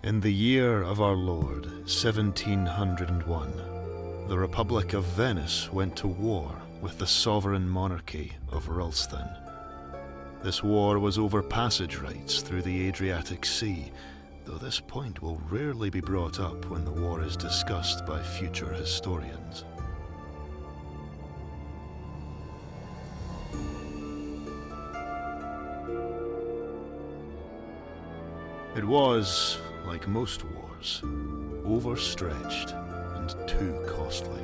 In the year of our Lord, 1701, the Republic of Venice went to war with the sovereign monarchy of Ralston. This war was over passage rights through the Adriatic Sea, though this point will rarely be brought up when the war is discussed by future historians. It was, like most wars, overstretched and too costly.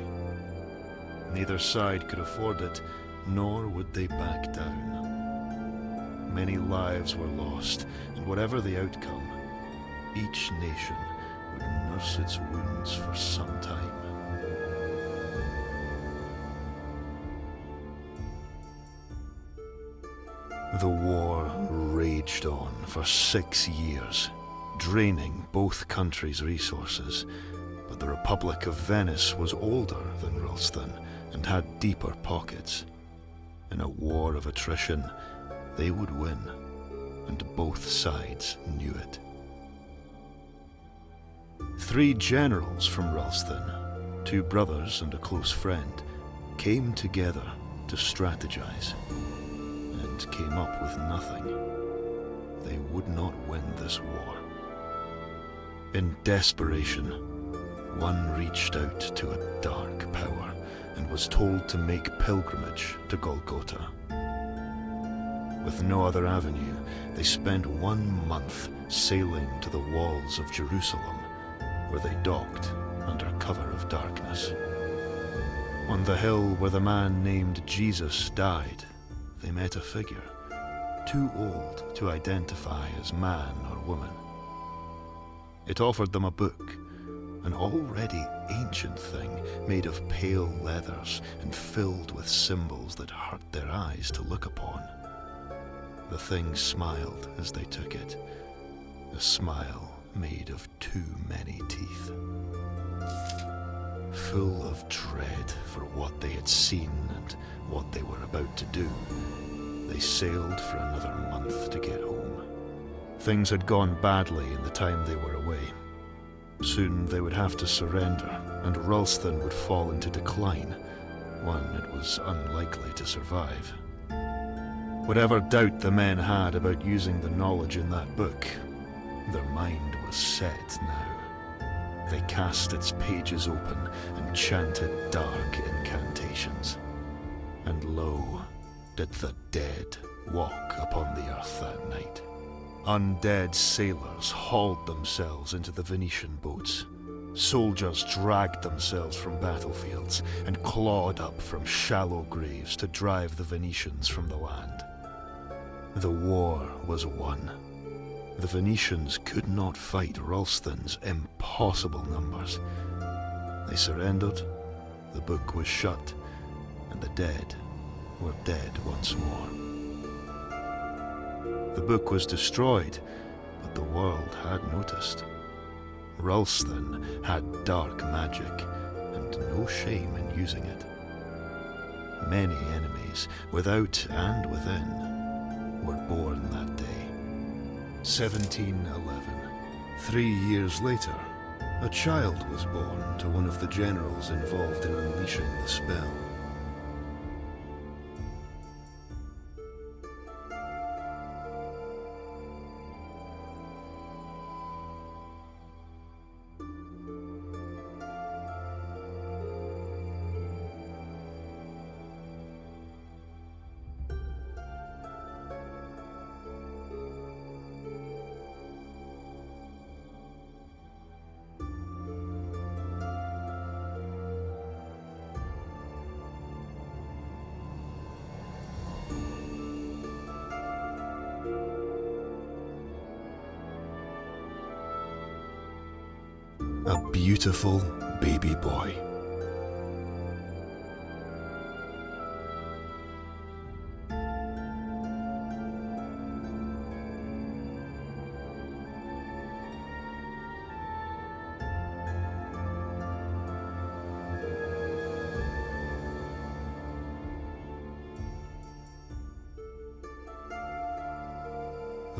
Neither side could afford it, nor would they back down. Many lives were lost, and whatever the outcome, each nation would nurse its wounds for some time. The war raged on for 6 years, draining both countries' resources, but the Republic of Venice was older than Ralston and had deeper pockets. In a war of attrition, they would win, and both sides knew it. 3 generals from Ralston, 2 brothers and a close friend, came together to strategize, and came up with nothing. They would not win this war. In desperation, one reached out to a dark power and was told to make pilgrimage to Golgotha. With no other avenue, they spent 1 month sailing to the walls of Jerusalem, where they docked under cover of darkness. On the hill where the man named Jesus died, they met a figure, too old to identify as man or woman. It offered them a book, an already ancient thing made of pale leathers and filled with symbols that hurt their eyes to look upon. The thing smiled as they took it, a smile made of too many teeth. Full of dread for what they had seen and what they were about to do, they sailed for another month to get home. Things had gone badly in the time they were away. Soon they would have to surrender, and Ralston would fall into decline, one it was unlikely to survive. Whatever doubt the men had about using the knowledge in that book, their mind was set now. They cast its pages open and chanted dark incantations. And lo, did the dead walk upon the earth that night. Undead sailors hauled themselves into the Venetian boats. Soldiers dragged themselves from battlefields and clawed up from shallow graves to drive the Venetians from the land. The war was won. The Venetians could not fight Ralston's impossible numbers. They surrendered, the book was shut, and the dead were dead once more. The book was destroyed, but the world had noticed. Ralston had dark magic, and no shame in using it. Many enemies, without and within, were born that day. 1711. 3 years later, a child was born to one of the generals involved in unleashing the spell. A beautiful baby boy.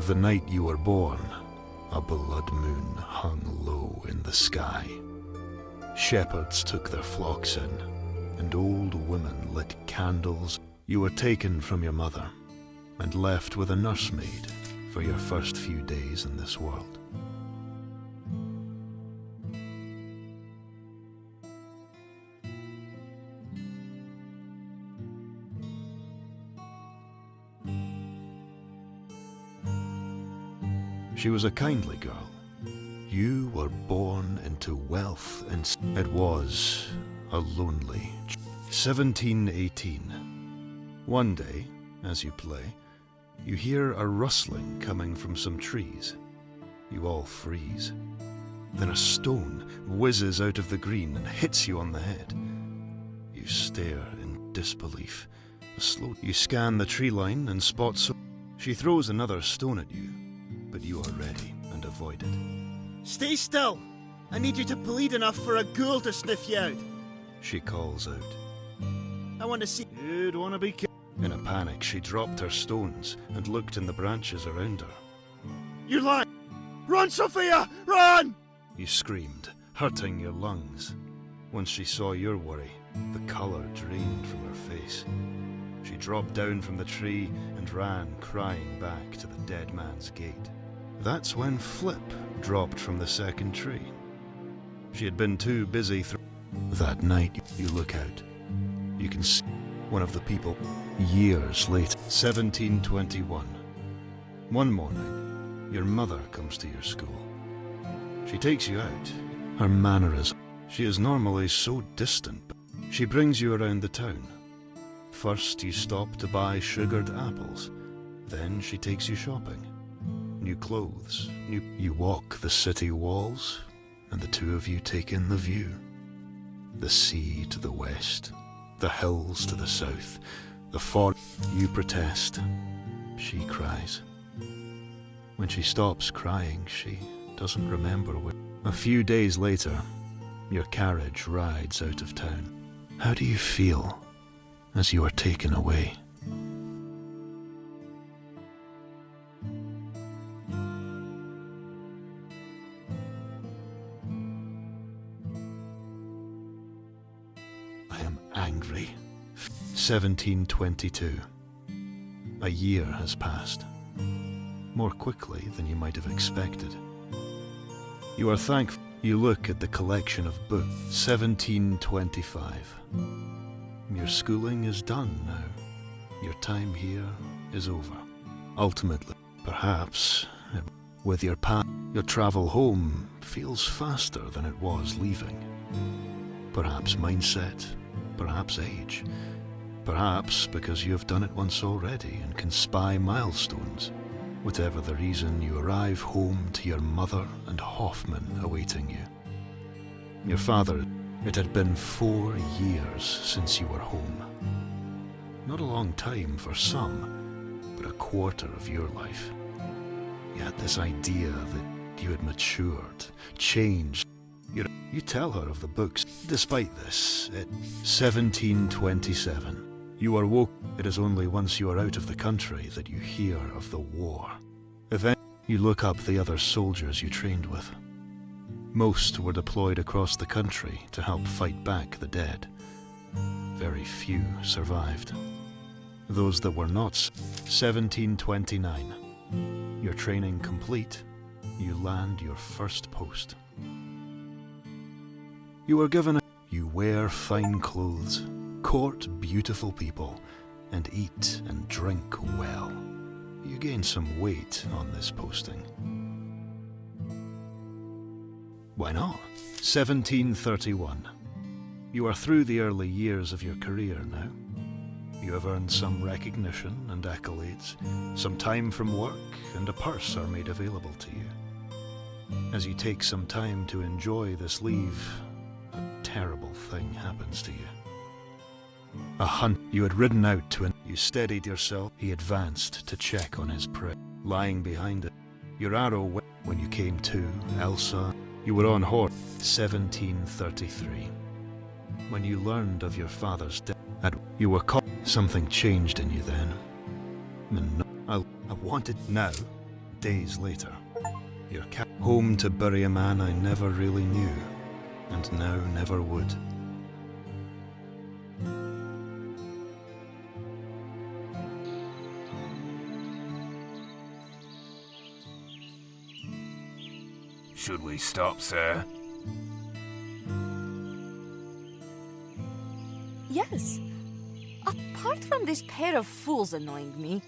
The night you were born, A blood moon hung low in the sky. Shepherds took their flocks in, and old women lit candles. You were taken from your mother and left with a nursemaid for your first few days in this world. She was a kindly girl. You were born into wealth, and it was a lonely 1718. One day, as you play, you hear a rustling coming from some trees. You all freeze. Then a stone whizzes out of the green and hits you on the head. You stare in disbelief. You scan the tree line and spot she throws another stone at you, but you are ready and avoid it. Stay still! I need you to bleed enough for a ghoul to sniff you out. She calls out. I want to see. You'd want to be careful. In a panic, she dropped her stones and looked in the branches around her. You lie! Run, Sophia! Run! You screamed, hurting your lungs. Once she saw your worry, the colour drained from her face. She dropped down from the tree and ran, crying, back to the dead man's gate. That's when Flip dropped from the second tree. She had been too busy. That night, you look out. You can see one of the people. Years later, 1721. One morning, your mother comes to your school. She takes you out. Her mannerism. She is normally so distant, but she brings you around the town. First, you stop to buy sugared apples. Then she takes you shopping. New clothes. You walk the city walls, and the two of you take in the view. The sea to the west, the hills to the south, the forest. You protest. She cries. When she stops crying, she doesn't remember where. A few days later, your carriage rides out of town. How do you feel as you are taken away? I am angry. 1722. A year has passed. More quickly than you might have expected. You are thankful. You look at the collection of books. 1725. Your schooling is done now. Your time here is over. Ultimately, perhaps, with your path, your travel home feels faster than it was leaving. Perhaps mindset, perhaps age, perhaps because you have done it once already and can spy milestones. Whatever the reason, you arrive home to your mother and Hoffman awaiting you. Your father, it had been 4 years since you were home. Not a long time for some, but a quarter of your life. You had this idea that you had matured, changed. You tell her of the books. Despite this, at 1727, you are woke. It is only once you are out of the country that you hear of the war. Eventually, you look up the other soldiers you trained with. Most were deployed across the country to help fight back the dead. Very few survived. Those that were not. 1729. Your training complete, you land your first post. You are given you wear fine clothes, court beautiful people, and eat and drink well. You gain some weight on this posting. Why not? 1731. You are through the early years of your career now. You have earned some recognition and accolades, some time from work, and a purse are made available to you. As you take some time to enjoy this leave, a terrible thing happens to you. A hunt you had ridden out to, and you steadied yourself. He advanced to check on his prey. Lying behind it, your arrow went. When you came to, Elsa, you were on horse. 1733. When you learned of your father's death, you were caught. Something changed in you then. I wanted now, days later. Home to bury a man I never really knew, and now never would. Should we stop, sir? Yes. Apart from this pair of fools annoying me.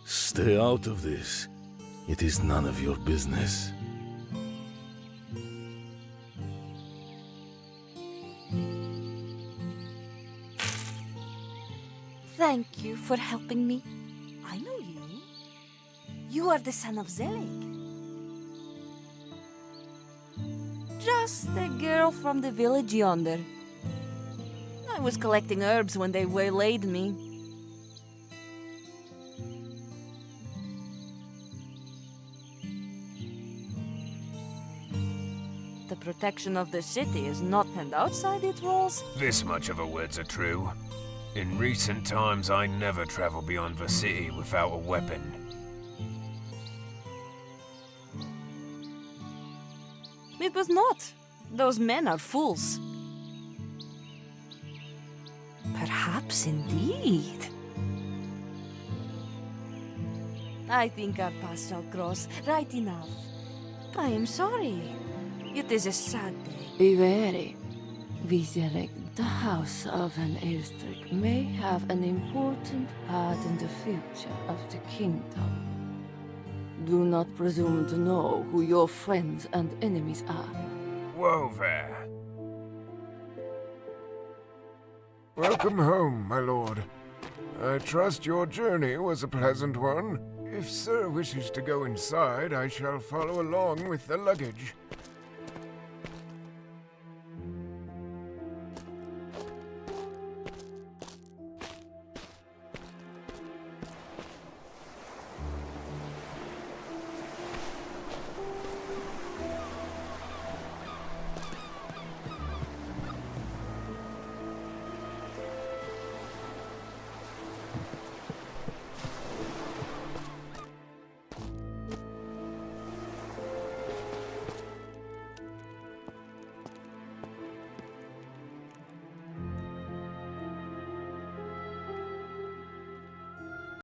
Stay out of this. It is none of your business. Thank you for helping me. I know you. You are the son of Zelig. Just a girl from the village yonder. I was collecting herbs when they waylaid me. The protection of the city is not and outside its walls. This much of a words are true. In recent times, I never travel beyond the city without a weapon. It was not. Those men are fools. Perhaps indeed. I think our paths shall cross right enough. I am sorry. It is a sad day. Be wary. Vizelek, the House of Van Eelstrik may have an important part in the future of the kingdom. Do not presume to know who your friends and enemies are. Whoa there. Welcome home, my lord. I trust your journey was a pleasant one. If Sir wishes to go inside, I shall follow along with the luggage.